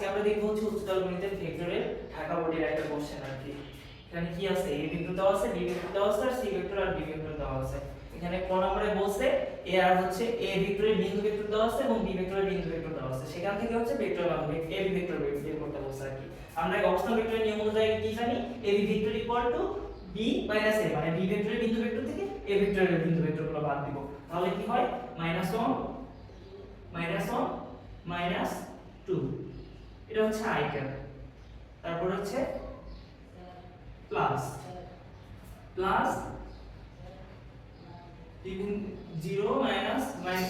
আজকে আমরা দেখব হচ্ছে উচ্চতর গণিতের ভেক্টরের ঢাকা বোর্ডের একটা কোশ্চেন আর কি। এখানে কি আছে, a ভেক্টর দেওয়া আছে, b ভেক্টর দেওয়া আছে আর c ভেক্টর আর d ভেক্টর দেওয়া আছে। এখানে কোন নম্বরে বলছে a আর হচ্ছে a ভেক্টরের বিন্দু ভেক্টর দেওয়া আছে এবং b ভেক্টরের বিন্দু ভেক্টর দেওয়া আছে। সেখান থেকে হচ্ছে ভেক্টর মান হবে a b ভেক্টর বের করতে বলছে আর কি। আমরা অবস্থান ভেক্টরের নিয়ম অনুযায়ী কি জানি, a b vector equal to b minus a, মানে b ভেক্টরের বিন্দু ভেক্টর থেকে a ভেক্টরের বিন্দু ভেক্টরগুলো বাদ দিব। তাহলে কি হয়, -1 -2, এটা হচ্ছে i ক্যাপ। তারপর হচ্ছে প্লাস বিভিন্ন 0 মাইনাস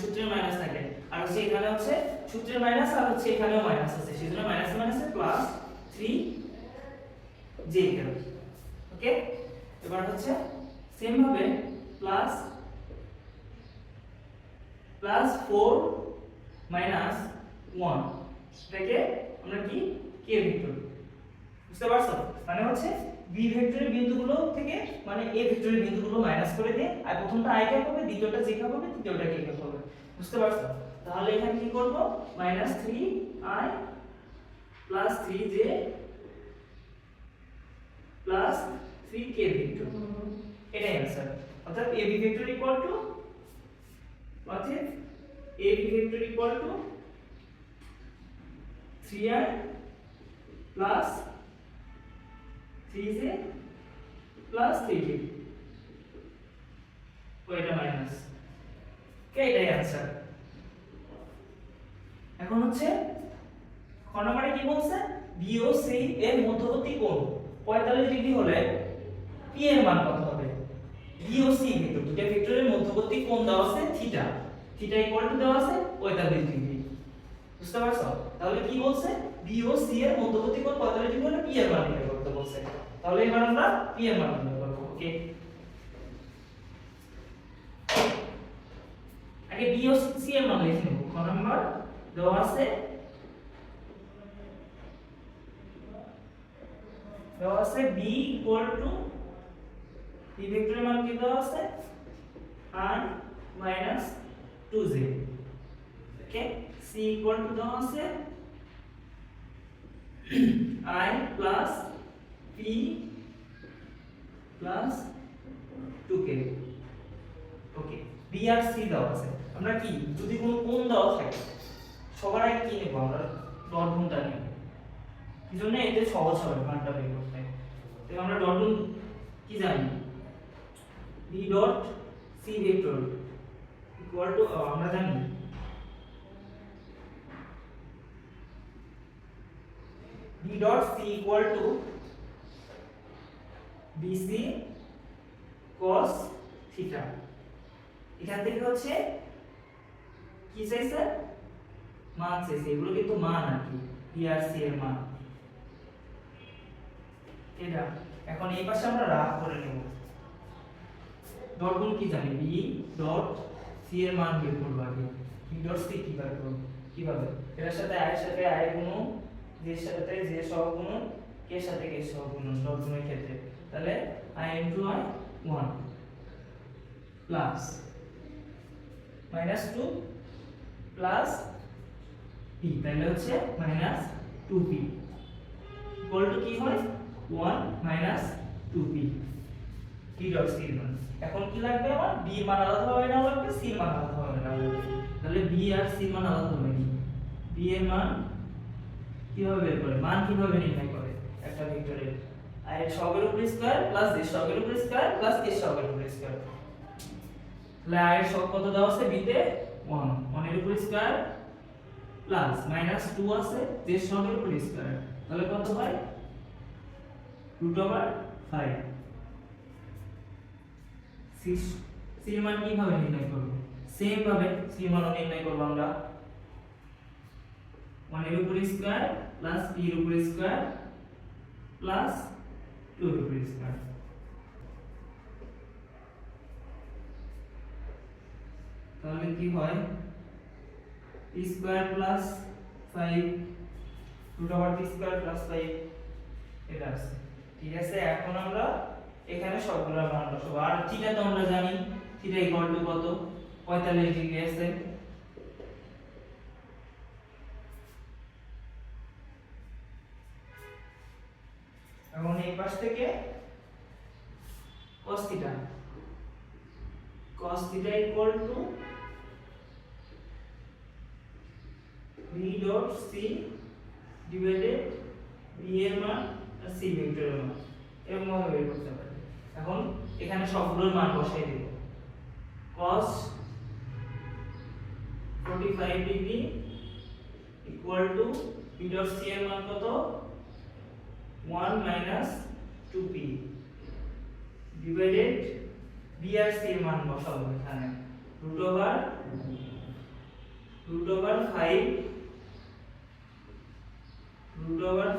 সূত্রের মাইনাস থাকে, আর হচ্ছে এখানে হচ্ছে সূত্রের মাইনাস আর হচ্ছে এখানেও মাইনাস আছে, সেজন্য মাইনাস মাইনাসে প্লাস 3 j ক্যাপ। ওকে, এবার হচ্ছে সেম ভাবে প্লাস 4 মাইনাস 1, এটাকে আমরা কি k ভেক্টর, বুঝতে পারছো? মানে হচ্ছে b ভেক্টরের বিন্দুগুলো থেকে মানে a ভেক্টরের বিন্দুগুলো মাইনাস করে দিয়ে আর প্রথমটা i ক্যাপ হবে, দ্বিতীয়টা j ক্যাপ হবে, তৃতীয়টা k ক্যাপ হবে, বুঝতে পারছো? তাহলে এখানে কি করব, -3i plus 3j plus 3k vector, এটাই आंसर। অর্থাৎ ab vector equal to ab vector equal to 3i plus 3j plus 3k, ওইটা মাইনাস, কে, এটাই आंसर। এখন হচ্ছে খ নম্বরে কি বলছে, b ও c এর মধ্যবর্তী কোণ 45 ডিগ্রি হলে p এর মান কত হবে? b ও c ভেক্টর, দুটো ভেক্টরের মধ্যবর্তী কোণ দেওয়া আছে থিটা ইকুয়াল টু দেওয়া আছে 45 ডিগ্রি, বুঝতে পারছো? তাহলে কি বলছে, b ও c এর মধ্যবর্তী কোণ 45 ডিগ্রি হলে p এর মান নির্ণয় করতে বলছে। তাহলে এবার আমরা p এর মান নির্ণয় করব। ওকে, আগে b ও c এর মান লিখে নেব। খ নাম্বার দেওয়া আছে b ইকুয়াল টু b ভেক্টরের মান কি দেওয়া আছে, i minus 2j। Okay, c equal to দেওয়া আছে i plus p plus 2k। Okay, b আর c দেওয়া আছে। আমরা কি, যদি কোনো কোণ দেওয়া থাকে সবার আগে কি নেব, আমরা ডট গুণটা নেব, এই জন্য এতে সহজ হবে মানটা বের করতে। তো আমরা ডট গুণ কি জানি, b dot c vector equal to, আমরা জানি b dot c equal two bc cos theta. এখান থেকে হচ্ছে কি চাইছে, মান চাইছে, এগুলো কিন্তু মান আর কি, b আর c এর মান এটা। এখন এই পাশে আমরা রাফ করে নেব, ডট গুণ কি জানি, b ডট c এর মান বের করব আগে। b ডট c কিভাবে এর সাথে i এর সাথে i গুণ, j এর সাথে j সহগুণ, k এর সাথে k সহগুণ ডট গুণের ক্ষেত্রে। তাহলে i * i 1 plus -2 plus p, তাহলে হচ্ছে -2p ইকুয়াল টু কি হয়, 1 -2p p ডট c এর মান। এখন কি লাগবে আমার, b এর মান আলাদা হবে না লাগবে, c এর মান আলাদা হবে না লাগবে। তাহলে b আর c এর মান আলাদা হবে না, b এর মান কিভাবে বের করে, মান কিভাবে নির্ণয় করে একটা ভেক্টরের, i এর সহগের উপর স্কয়ার প্লাস j সহগের উপর স্কয়ার প্লাস k সহগের উপর স্কয়ার। তাহলে i এর সহগ কত দেওয়া আছে, b তে 1 এর উপর স্কয়ার প্লাস -2 আছে j সহগের উপর স্কয়ার, তাহলে কত হয় √5। c এর মান কিভাবে নির্ণয় করব, সেম ভাবে c এর মান নির্ণয় করব আমরা, 1 এর উপর স্কয়ার প্লাস p এর উপর স্কয়ার প্লাস 2 এর উপর স্কয়ার। তাহলে কি হয়, p square plus 5 √p square plus 5, এটা আছে। ঠিক আছে, এখন আমরা এখানে সবগুলা মান বসাবো। আর থিটা তো আমরা জানি, থিটা ইকুয়াল টু কত, 45 ডিগ্রি আছে। এখন এই পাশ থেকে cos theta equal to v dot c divided v এর মান আর c ভেক্টরের মান এরকম ভাবে বের করতে পারি। এখন এখানে সবগুলোর মান বসাই দেব। cos 45 degree equal to v dot c এর মান কত 1 minus 2p divided b আর c এর মান বসাবো এখানে root over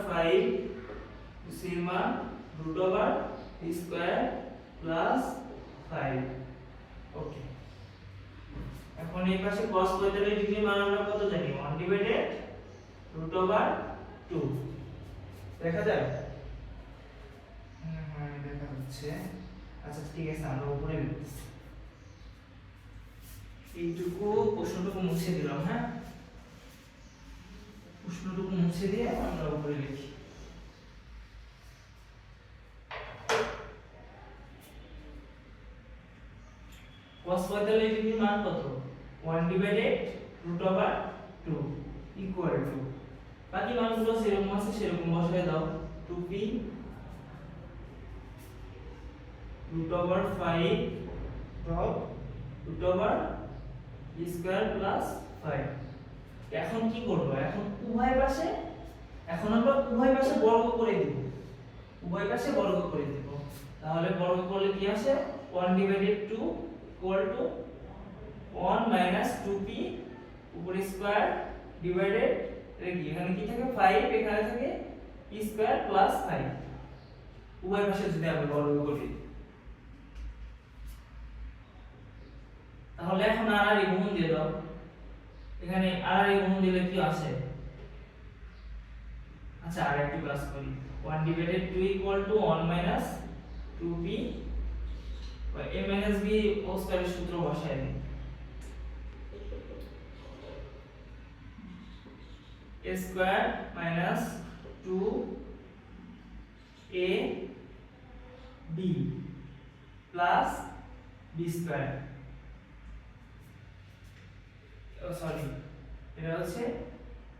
5 c এর মান root over p square plus 5। ওকে, এখন এই পাশে cos 45 ডিগ্রি মান আমরা কত জানি 1 divided root over 2 দেখা যায়। হ্যাঁ দেখা যাচ্ছে। আচ্ছা ঠিক আছে, আমরা উপরে লিখতেছি, এইটুকু প্রশ্নটুকু মুছে দিলাম। হ্যাঁ, প্রশ্নটুকু মুছে দিয়ে আমরা উপরে লিখি। cos 45 ডিগ্রির মান কত 1 divided root over 2 equal to বাকি মানগুলো যেরকম আছে সেরকম বসায় দাও 2p root over 5 dot root over b square plus 5। এখন কি করব, এখন আমরা উভয় পাশে বর্গ করে দেব। তাহলে বর্গ করলে কি আসে 1 divided 2 equal to 1 minus 2p উপরে স্কয়ার ডিভাইডেড এখানে কি থাকে 5, এখানে থাকে p স্কয়ার প্লাস 5। উভয় পাশে যদি আমরা বর্গ করি তাহলে এখন আর গুণ দিয়ে দাও। এখানে আর গুণ দিলে কি আসে, আচ্ছা আর একটু ক্লাস করি 1 divided 2 equal to 1 minus 2p a minus b whole স্কয়ারের সূত্র বসায় দিই। a square minus 2ab plus b square, sorry এটা হচ্ছে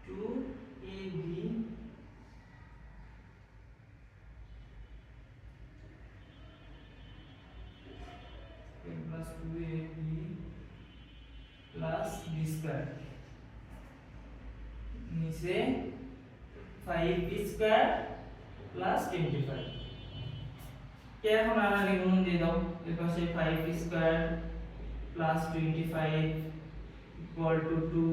2ab plus 2ab plus b square নিচে 5b square plus 25। কে এখন আগে গুণ দিয়ে দাও, এর পাশে 5b square plus 25 equal to 2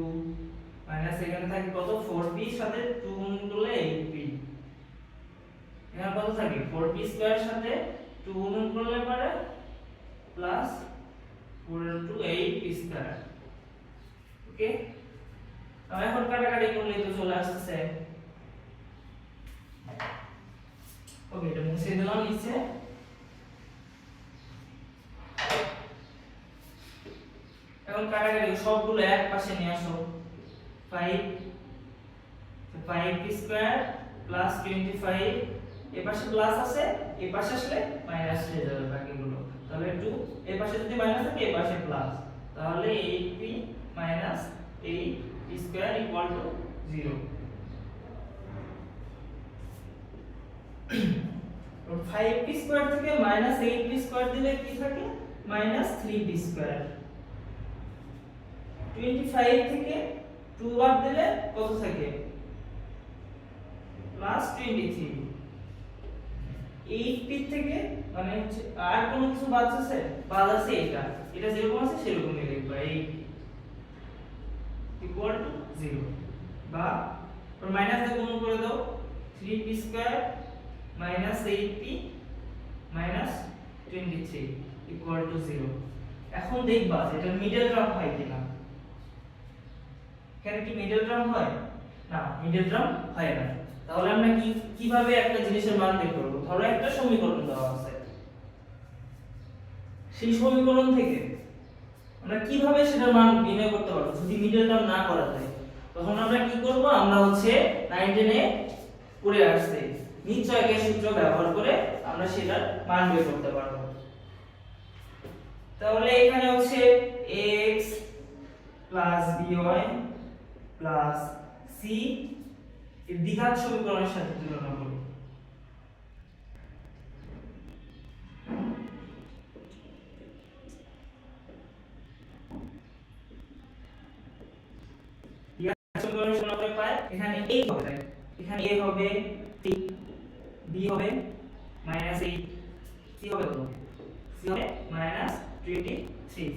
minus এখানে থাকে কত 4b সাথে 2 গুণ করলে 8b, এখানে কত থাকে 4b স্কয়ার সাথে 2 গুণ করলে পারে প্লাস 4 into 8b স্কয়ার। ওকে, তাহলে এখন কাটাকাটি করলে তো চলে আসছে। ওকে, এটা মুছে দিলাম নিচে। এখন কাটাকাটি সবগুলো এক পাশে নিয়ে আসো 5b স্কয়ার প্লাস 25, এই পাশে প্লাস আছে এই পাশে আসলে মাইনাস হয়ে যাবে বাকিগুলো। তাহলে 2 এই পাশে যদি মাইনাস থাকে এই পাশে প্লাস, তাহলে 8p minus 8p square equal to 0। 5p square থেকে minus 8p square দিলে কি থাকে minus 3p square। 25 থেকে 2 বাদ দিলে কত থাকে প্লাস 23। 8p থেকে মানে হচ্ছে আর কোনো কিছু বাদ আছে এটা যেরকম আছে সেরকমই লিখবা 8 equal to 0 বা ওর মাইনাস দিয়ে গুণ করে দাও 3p square minus 8p minus 23 equal to 0। এখন দেখবা এটা মিডল টার্ম হয় কিনা। এখানে কি মিডল টার্ম হয় না, মিডল টার্ম হয় না। তাহলে আমরা কিভাবে একটা জিনিসের মান বের করব, ধরো একটা সমীকরণ দেওয়া আছে, সেই সমীকরণ থেকে আমরা কিভাবে সেটার মান নির্ণয় করতে পারবো যদি মিডল টার্ম না করা যায়। তখন আমরা কি করব, আমরা হচ্ছে 9 এ পড়ে আসছে নিশ্চয়কের সূত্র ব্যবহার করে আমরা সেটার মান বের করতে পারবো। তাহলে এখানে হচ্ছে x by c এর দ্বিঘাত সমীকরণের সাথে তুলনা করি। সমীকরণের তুলনা করে পাই এখানে a হবে, এখানে a হবে 3, b হবে -8, c হবে কত? c হবে -23।